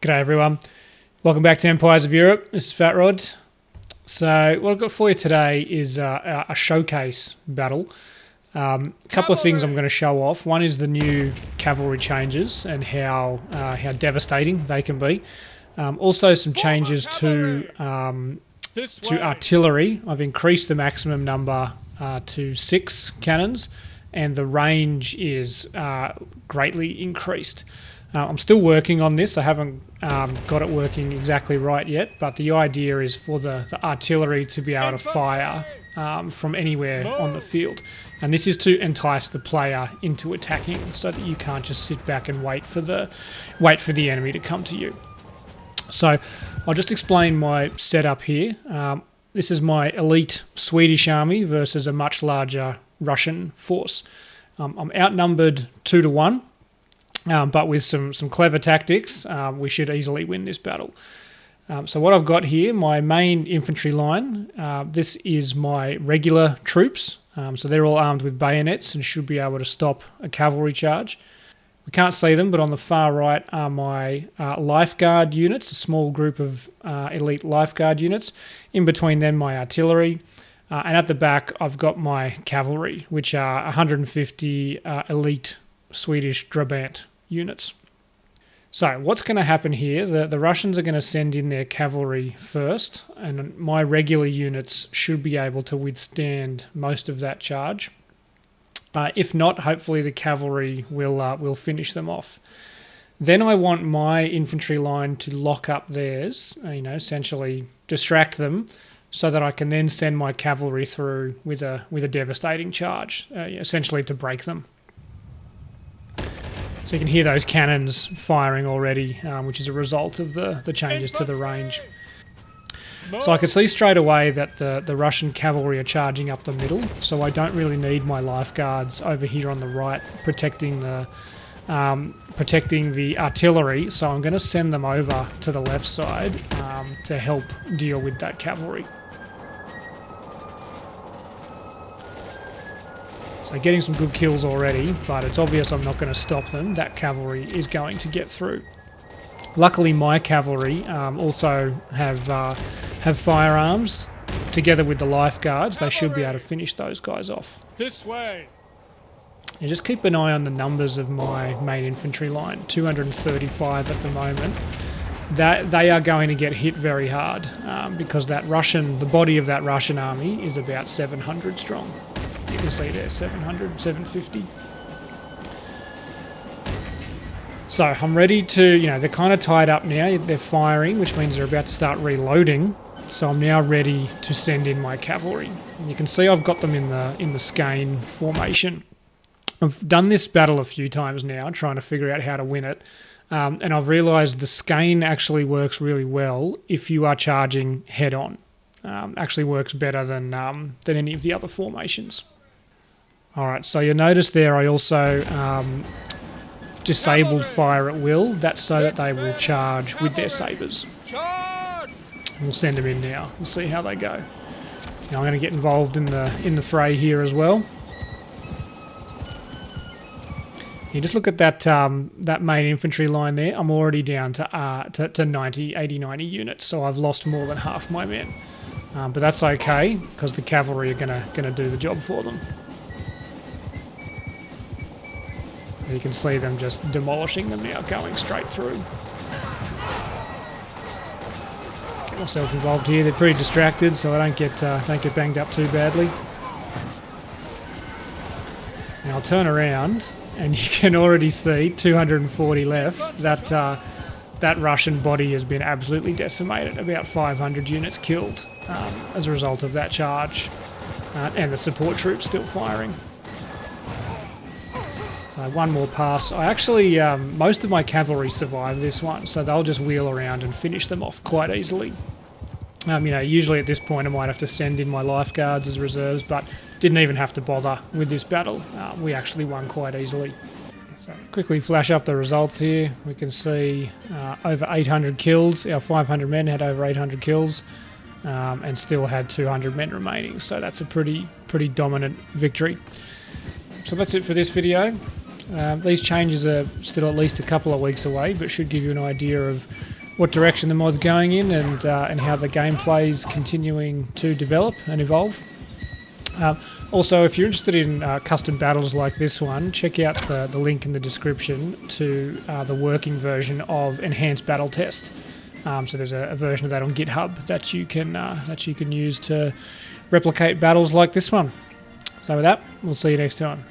G'day everyone, welcome back to Empires of Europe. This is Fat Rod. So what I've got for you today is a showcase battle. A couple of things I'm going to show off. One is the new cavalry changes and how devastating they can be. Also some changes to artillery. I've increased the maximum number to 6 cannons, and the range is greatly increased. I'm still working on this. I haven't got it working exactly right yet, but the idea is for the artillery to be able to fire from anywhere on the field. And this is to entice the player into attacking so that you can't just sit back and wait for the enemy to come to you. So I'll just explain my setup here. This is my elite Swedish army versus a much larger Russian force. I'm outnumbered 2 to 1. But with some clever tactics, we should easily win this battle. So what I've got here, my main infantry line, this is my regular troops. So they're all armed with bayonets and should be able to stop a cavalry charge. We can't see them, but on the far right are my lifeguard units, a small group of elite lifeguard units. In between them, my artillery. And at the back, I've got my cavalry, which are 150 elite Swedish Drabant units. So what's going to happen here, the Russians are going to send in their cavalry first, and my regular units should be able to withstand most of that charge. If not, hopefully the cavalry will finish them off. Then I want my infantry line to lock up theirs, essentially distract them, so that I can then send my cavalry through with a devastating charge, essentially to break them. So you can hear those cannons firing already, which is a result of the changes to the range. So I can see straight away that the Russian cavalry are charging up the middle, so I don't really need my lifeguards over here on the right protecting the artillery, so I'm going to send them over to the left side to help deal with that cavalry. So getting some good kills already, but it's obvious I'm not going to stop them. That cavalry is going to get through. Luckily, my cavalry also have firearms. Together with the lifeguards, they should be able to finish those guys off. This way. And just keep an eye on the numbers of my main infantry line. 235 at the moment. That they are going to get hit very hard because the body of that Russian army is about 700 strong. You can see there, 700, 750. So I'm ready to, they're kind of tied up now. They're firing, which means they're about to start reloading. So I'm now ready to send in my cavalry. And you can see I've got them in the skein formation. I've done this battle a few times now, trying to figure out how to win it. And I've realised the skein actually works really well if you are charging head on. Actually works better than any of the other formations. Alright, so you'll notice there I also disabled fire at will. That's so that they will charge with their sabres. We'll send them in now. We'll see how they go. Now I'm going to get involved in the fray here as well. You just look at that main infantry line there. I'm already down to 80, 90 units, so I've lost more than half my men. But that's okay, because the cavalry are gonna do the job for them. You can see them just demolishing them now, going straight through. Get myself involved here. They're pretty distracted, so I don't get banged up too badly. Now I'll turn around, and you can already see 240 left. That Russian body has been absolutely decimated. About 500 units killed as a result of that charge, and the support troops still firing. So one more pass. I actually, most of my cavalry survive this one, so they'll just wheel around and finish them off quite easily. Usually at this point I might have to send in my lifeguards as reserves, but didn't even have to bother with this battle. We actually won quite easily. So quickly flash up the results here. We can see over 800 kills. Our 500 men had over 800 kills and still had 200 men remaining. So that's a pretty dominant victory. So that's it for this video. These changes are still at least a couple of weeks away, but should give you an idea of what direction the mod's going in, and how the gameplay is continuing to develop and evolve. Also, if you're interested in custom battles like this one, check out the link in the description to the working version of Enhanced Battle Test. So there's a version of that on GitHub that you can use to replicate battles like this one. So with that, we'll see you next time.